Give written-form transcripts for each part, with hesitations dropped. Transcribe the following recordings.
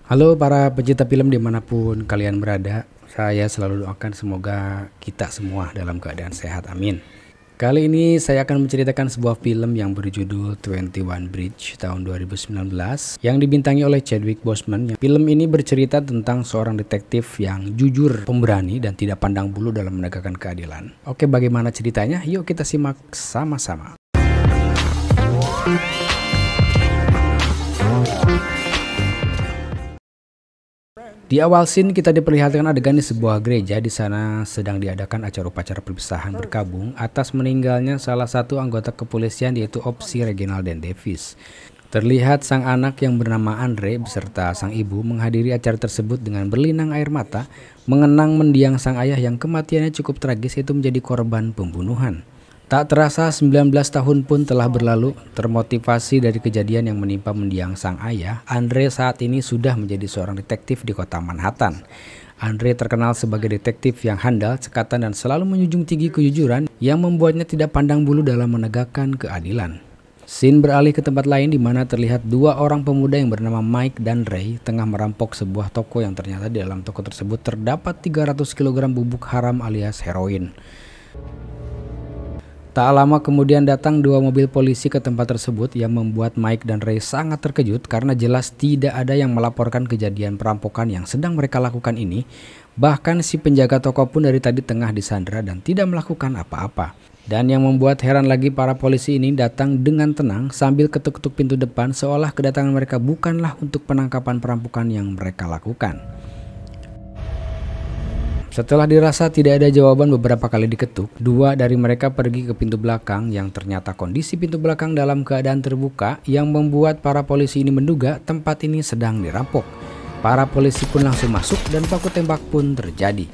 Halo para pecinta film dimanapun kalian berada, saya selalu doakan semoga kita semua dalam keadaan sehat, amin. Kali ini saya akan menceritakan sebuah film yang berjudul 21 Bridge tahun 2019 yang dibintangi oleh Chadwick Boseman. Film ini bercerita tentang seorang detektif yang jujur, pemberani, dan tidak pandang bulu dalam menegakkan keadilan. Oke, bagaimana ceritanya? Yuk kita simak sama-sama. Di awal scene kita diperlihatkan adegan di sebuah gereja. Di sana sedang diadakan acara upacara perpisahan berkabung atas meninggalnya salah satu anggota kepolisian, yaitu Opsi Reginald Davis. Terlihat sang anak yang bernama Andre beserta sang ibu menghadiri acara tersebut dengan berlinang air mata, mengenang mendiang sang ayah yang kematiannya cukup tragis, yaitu menjadi korban pembunuhan. Tak terasa 19 tahun pun telah berlalu. Termotivasi dari kejadian yang menimpa mendiang sang ayah, Andre saat ini sudah menjadi seorang detektif di kota Manhattan. Andre terkenal sebagai detektif yang handal, cekatan, dan selalu menjunjung tinggi kejujuran yang membuatnya tidak pandang bulu dalam menegakkan keadilan. Scene beralih ke tempat lain di mana terlihat dua orang pemuda yang bernama Mike dan Ray tengah merampok sebuah toko yang ternyata di dalam toko tersebut terdapat 300 kg bubuk haram alias heroin. Tak lama kemudian datang dua mobil polisi ke tempat tersebut yang membuat Mike dan Ray sangat terkejut karena jelas tidak ada yang melaporkan kejadian perampokan yang sedang mereka lakukan ini. Bahkan si penjaga toko pun dari tadi tengah disandera dan tidak melakukan apa-apa. Dan yang membuat heran lagi, para polisi ini datang dengan tenang sambil ketuk-ketuk pintu depan seolah kedatangan mereka bukanlah untuk penangkapan perampokan yang mereka lakukan. Setelah dirasa tidak ada jawaban beberapa kali diketuk, dua dari mereka pergi ke pintu belakang yang ternyata kondisi pintu belakang dalam keadaan terbuka yang membuat para polisi ini menduga tempat ini sedang dirampok. Para polisi pun langsung masuk dan baku tembak pun terjadi.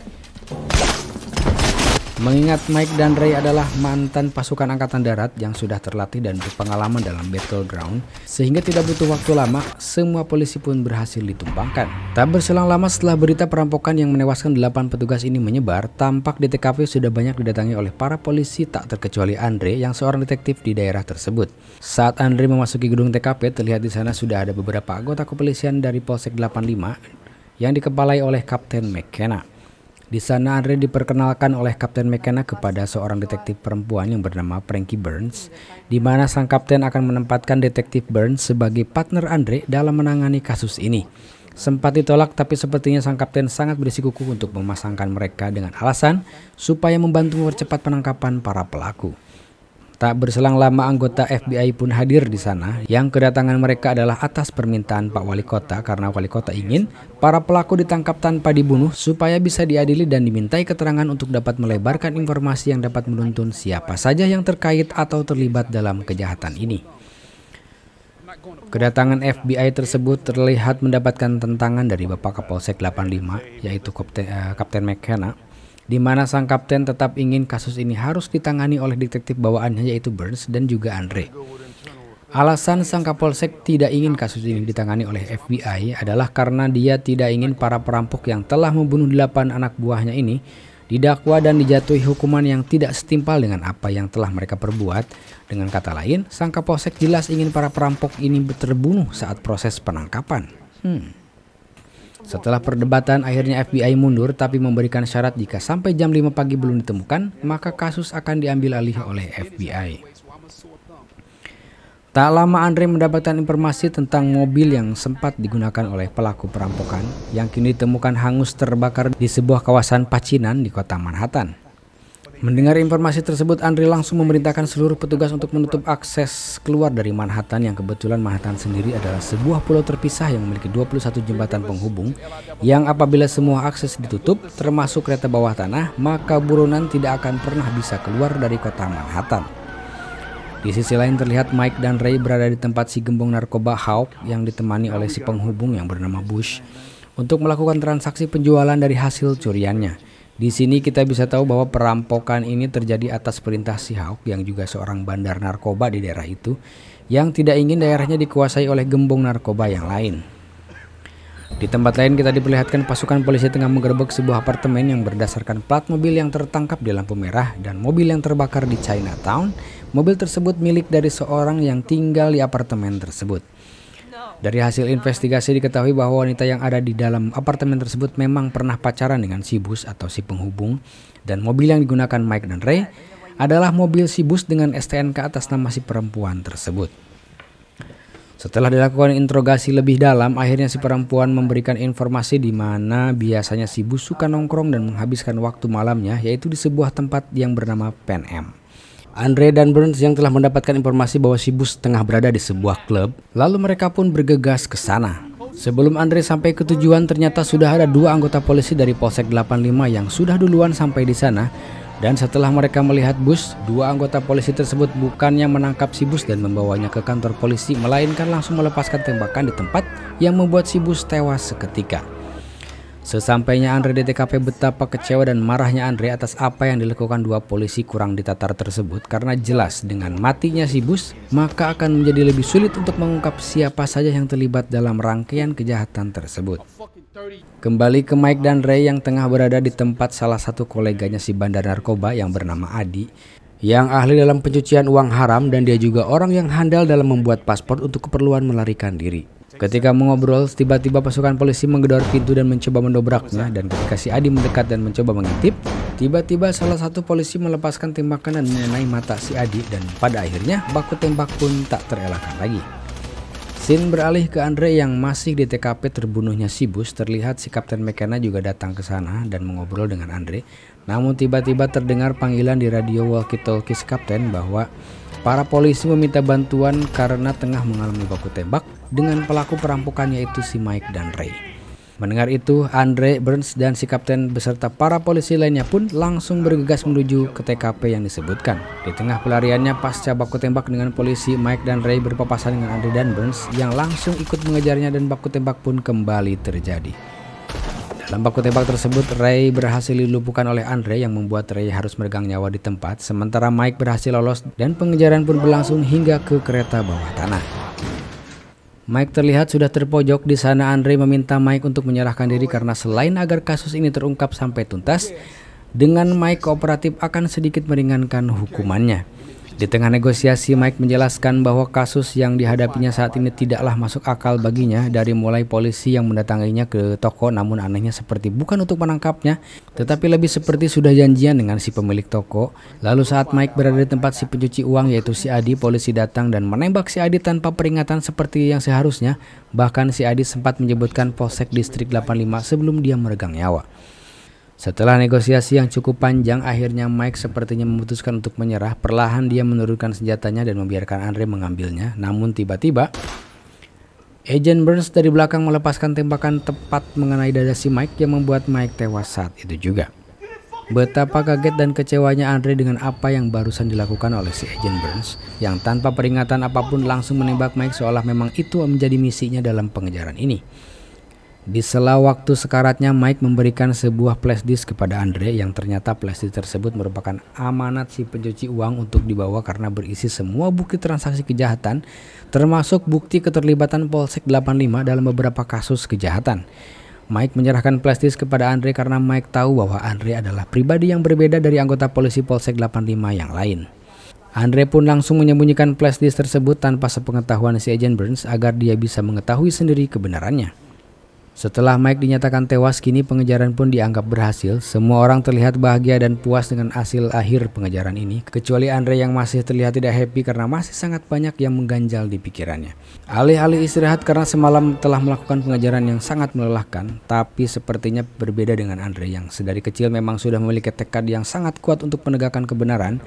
Mengingat Mike dan Ray adalah mantan pasukan angkatan darat yang sudah terlatih dan berpengalaman dalam battleground, sehingga tidak butuh waktu lama, semua polisi pun berhasil ditumbangkan. Tak berselang lama setelah berita perampokan yang menewaskan 8 petugas ini menyebar, tampak di TKP sudah banyak didatangi oleh para polisi, tak terkecuali Andre yang seorang detektif di daerah tersebut. Saat Andre memasuki gedung TKP, terlihat di sana sudah ada beberapa anggota kepolisian dari Polsek 85 yang dikepalai oleh Kapten McKenna. Di sana Andre diperkenalkan oleh Kapten McKenna kepada seorang detektif perempuan yang bernama Frankie Burns, di mana sang kapten akan menempatkan detektif Burns sebagai partner Andre dalam menangani kasus ini. Sempat ditolak, tapi sepertinya sang kapten sangat bersikukuh untuk memasangkan mereka dengan alasan supaya membantu mempercepat penangkapan para pelaku. Tak berselang lama anggota FBI pun hadir di sana, yang kedatangan mereka adalah atas permintaan Pak Wali Kota karena Wali Kota ingin para pelaku ditangkap tanpa dibunuh supaya bisa diadili dan dimintai keterangan untuk dapat melebarkan informasi yang dapat menuntun siapa saja yang terkait atau terlibat dalam kejahatan ini. Kedatangan FBI tersebut terlihat mendapatkan tentangan dari Bapak Kapolsek 85, yaitu Kapten McKenna, di mana sang kapten tetap ingin kasus ini harus ditangani oleh detektif bawaannya, yaitu Burns dan juga Andre. Alasan sang Kapolsek tidak ingin kasus ini ditangani oleh FBI adalah karena dia tidak ingin para perampok yang telah membunuh 8 anak buahnya ini didakwa dan dijatuhi hukuman yang tidak setimpal dengan apa yang telah mereka perbuat. Dengan kata lain, sang Kapolsek jelas ingin para perampok ini terbunuh saat proses penangkapan. Setelah perdebatan, akhirnya FBI mundur tapi memberikan syarat jika sampai jam 5 pagi belum ditemukan, maka kasus akan diambil alih oleh FBI. Tak lama Andre mendapatkan informasi tentang mobil yang sempat digunakan oleh pelaku perampokan yang kini ditemukan hangus terbakar di sebuah kawasan Pacinan di kota Manhattan. Mendengar informasi tersebut, Andre langsung memerintahkan seluruh petugas untuk menutup akses keluar dari Manhattan, yang kebetulan Manhattan sendiri adalah sebuah pulau terpisah yang memiliki 21 jembatan penghubung yang apabila semua akses ditutup termasuk kereta bawah tanah, maka buronan tidak akan pernah bisa keluar dari kota Manhattan. Di sisi lain terlihat Mike dan Ray berada di tempat si gembong narkoba Hawk yang ditemani oleh si penghubung yang bernama Bush untuk melakukan transaksi penjualan dari hasil curiannya. Di sini kita bisa tahu bahwa perampokan ini terjadi atas perintah si Hawk yang juga seorang bandar narkoba di daerah itu yang tidak ingin daerahnya dikuasai oleh gembong narkoba yang lain. Di tempat lain kita diperlihatkan pasukan polisi tengah menggerebek sebuah apartemen yang berdasarkan plat mobil yang tertangkap di lampu merah dan mobil yang terbakar di Chinatown. Mobil tersebut milik dari seorang yang tinggal di apartemen tersebut. Dari hasil investigasi diketahui bahwa wanita yang ada di dalam apartemen tersebut memang pernah pacaran dengan si bus atau si penghubung, dan mobil yang digunakan Mike dan Ray adalah mobil si bus dengan STNK atas nama si perempuan tersebut. Setelah dilakukan interogasi lebih dalam, akhirnya si perempuan memberikan informasi di mana biasanya si bus suka nongkrong dan menghabiskan waktu malamnya, yaitu di sebuah tempat yang bernama Pan Am. Andre dan Burns yang telah mendapatkan informasi bahwa si bus tengah berada di sebuah klub, lalu mereka pun bergegas ke sana. Sebelum Andre sampai ke tujuan, ternyata sudah ada 2 anggota polisi dari Polsek 85 yang sudah duluan sampai di sana. Dan setelah mereka melihat bus, 2 anggota polisi tersebut bukannya menangkap si bus dan membawanya ke kantor polisi, melainkan langsung melepaskan tembakan di tempat yang membuat si bus tewas seketika. Sesampainya Andre di TKP, betapa kecewa dan marahnya Andre atas apa yang dilakukan 2 polisi kurang ditatar tersebut, karena jelas dengan matinya si bus maka akan menjadi lebih sulit untuk mengungkap siapa saja yang terlibat dalam rangkaian kejahatan tersebut. Kembali ke Mike dan Ray yang tengah berada di tempat salah satu koleganya si bandar narkoba yang bernama Adi, yang ahli dalam pencucian uang haram, dan dia juga orang yang handal dalam membuat paspor untuk keperluan melarikan diri. Ketika mengobrol, tiba-tiba pasukan polisi menggedor pintu dan mencoba mendobraknya, dan ketika si Adi mendekat dan mencoba mengintip, tiba-tiba salah satu polisi melepaskan tembakan dan mengenai mata si Adi, dan pada akhirnya baku tembak pun tak terelakkan lagi. Scene beralih ke Andre yang masih di TKP terbunuhnya si bus. Terlihat si Kapten McKenna juga datang ke sana dan mengobrol dengan Andre. Namun tiba-tiba terdengar panggilan di radio walkie-talkie si Kapten bahwa para polisi meminta bantuan karena tengah mengalami baku tembak dengan pelaku perampokan, yaitu si Mike dan Ray. Mendengar itu, Andre, Burns, dan si Kapten beserta para polisi lainnya pun langsung bergegas menuju ke TKP yang disebutkan. Di tengah pelariannya pasca baku tembak dengan polisi, Mike dan Ray berpapasan dengan Andre dan Burns yang langsung ikut mengejarnya, dan baku tembak pun kembali terjadi. Dalam baku tembak tersebut, Ray berhasil dilumpuhkan oleh Andre yang membuat Ray harus meregang nyawa di tempat, sementara Mike berhasil lolos dan pengejaran pun berlangsung hingga ke kereta bawah tanah. Mike terlihat sudah terpojok di sana. Andre meminta Mike untuk menyerahkan diri karena selain agar kasus ini terungkap sampai tuntas, dengan Mike kooperatif akan sedikit meringankan hukumannya. Di tengah negosiasi, Mike menjelaskan bahwa kasus yang dihadapinya saat ini tidaklah masuk akal baginya, dari mulai polisi yang mendatanginya ke toko, namun anehnya seperti bukan untuk menangkapnya, tetapi lebih seperti sudah janjian dengan si pemilik toko. Lalu saat Mike berada di tempat si pencuci uang, yaitu si Adi, polisi datang dan menembak si Adi tanpa peringatan seperti yang seharusnya. Bahkan si Adi sempat menyebutkan Polsek Distrik 85 sebelum dia meregang nyawa. Setelah negosiasi yang cukup panjang, akhirnya Mike sepertinya memutuskan untuk menyerah. Perlahan dia menurunkan senjatanya dan membiarkan Andre mengambilnya. Namun tiba-tiba Agent Burns dari belakang melepaskan tembakan tepat mengenai dada si Mike yang membuat Mike tewas saat itu juga. Betapa kaget dan kecewanya Andre dengan apa yang barusan dilakukan oleh si Agent Burns yang tanpa peringatan apapun langsung menembak Mike, seolah memang itu menjadi misinya dalam pengejaran ini. Di sela waktu sekaratnya, Mike memberikan sebuah flash disk kepada Andre yang ternyata flash disk tersebut merupakan amanat si pencuci uang untuk dibawa karena berisi semua bukti transaksi kejahatan, termasuk bukti keterlibatan Polsek 85 dalam beberapa kasus kejahatan. Mike menyerahkan flash disk kepada Andre karena Mike tahu bahwa Andre adalah pribadi yang berbeda dari anggota polisi Polsek 85 yang lain. Andre pun langsung menyembunyikan flash disk tersebut tanpa sepengetahuan si Agent Burns agar dia bisa mengetahui sendiri kebenarannya. Setelah Mike dinyatakan tewas, kini pengejaran pun dianggap berhasil. Semua orang terlihat bahagia dan puas dengan hasil akhir pengejaran ini, kecuali Andre yang masih terlihat tidak happy karena masih sangat banyak yang mengganjal di pikirannya. Alih-alih istirahat karena semalam telah melakukan pengejaran yang sangat melelahkan, tapi sepertinya berbeda dengan Andre yang sedari kecil memang sudah memiliki tekad yang sangat kuat untuk menegakkan kebenaran.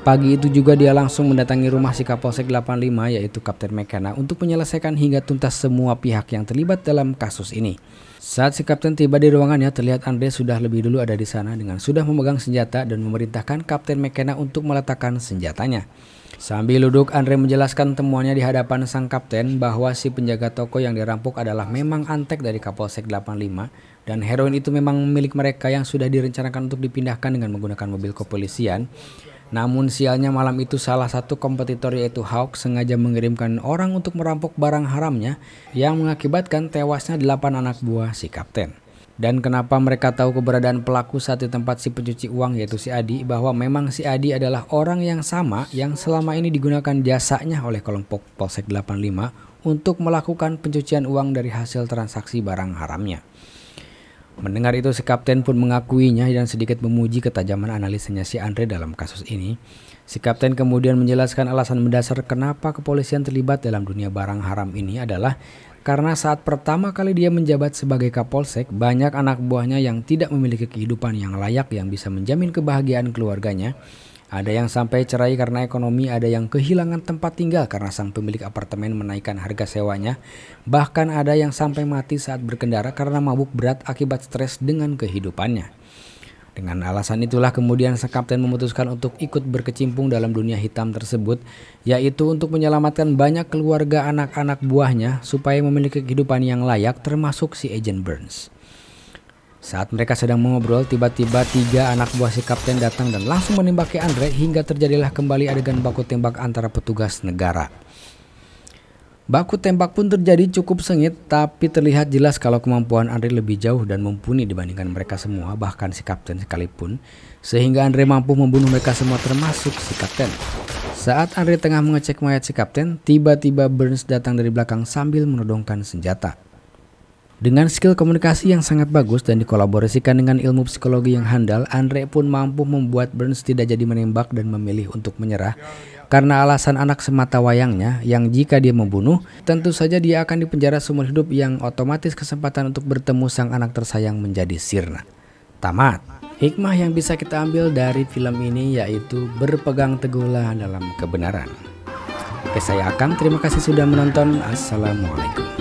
Pagi itu juga dia langsung mendatangi rumah si Kapolsek 85, yaitu Kapten McKenna, untuk menyelesaikan hingga tuntas semua pihak yang terlibat dalam kasus ini. Saat si Kapten tiba di ruangannya, terlihat Andre sudah lebih dulu ada di sana dengan sudah memegang senjata dan memerintahkan Kapten McKenna untuk meletakkan senjatanya. Sambil duduk, Andre menjelaskan temuannya di hadapan sang kapten bahwa si penjaga toko yang dirampok adalah memang antek dari Kapolsek 85 dan heroin itu memang milik mereka yang sudah direncanakan untuk dipindahkan dengan menggunakan mobil kepolisian. Namun sialnya malam itu salah satu kompetitor yaitu Hawk sengaja mengirimkan orang untuk merampok barang haramnya yang mengakibatkan tewasnya 8 anak buah si kapten. Dan kenapa mereka tahu keberadaan pelaku saat di tempat si pencuci uang yaitu si Adi, bahwa memang si Adi adalah orang yang sama yang selama ini digunakan jasanya oleh kelompok Polsek 85 untuk melakukan pencucian uang dari hasil transaksi barang haramnya. Mendengar itu, si kapten pun mengakuinya dan sedikit memuji ketajaman analisanya si Andre dalam kasus ini. Si kapten kemudian menjelaskan alasan mendasar kenapa kepolisian terlibat dalam dunia barang haram ini adalah karena saat pertama kali dia menjabat sebagai Kapolsek, banyak anak buahnya yang tidak memiliki kehidupan yang layak yang bisa menjamin kebahagiaan keluarganya. Ada yang sampai cerai karena ekonomi, ada yang kehilangan tempat tinggal karena sang pemilik apartemen menaikkan harga sewanya. Bahkan ada yang sampai mati saat berkendara karena mabuk berat akibat stres dengan kehidupannya. Dengan alasan itulah kemudian sang kapten memutuskan untuk ikut berkecimpung dalam dunia hitam tersebut, yaitu untuk menyelamatkan banyak keluarga anak-anak buahnya supaya memiliki kehidupan yang layak, termasuk si Agent Burns. Saat mereka sedang mengobrol, tiba-tiba 3 anak buah si kapten datang dan langsung menembaki Andre hingga terjadilah kembali adegan baku tembak antara petugas negara. Baku tembak pun terjadi cukup sengit, tapi terlihat jelas kalau kemampuan Andre lebih jauh dan mumpuni dibandingkan mereka semua, bahkan si kapten sekalipun, sehingga Andre mampu membunuh mereka semua termasuk si kapten. Saat Andre tengah mengecek mayat si kapten, tiba-tiba Burns datang dari belakang sambil menodongkan senjata. Dengan skill komunikasi yang sangat bagus dan dikolaborasikan dengan ilmu psikologi yang handal, Andre pun mampu membuat Burns tidak jadi menembak dan memilih untuk menyerah karena alasan anak semata wayangnya yang jika dia membunuh, tentu saja dia akan dipenjara seumur hidup yang otomatis kesempatan untuk bertemu sang anak tersayang menjadi sirna. Tamat. Hikmah yang bisa kita ambil dari film ini yaitu berpegang teguhlah dalam kebenaran. Oke, saya Akang, terima kasih sudah menonton. Assalamualaikum.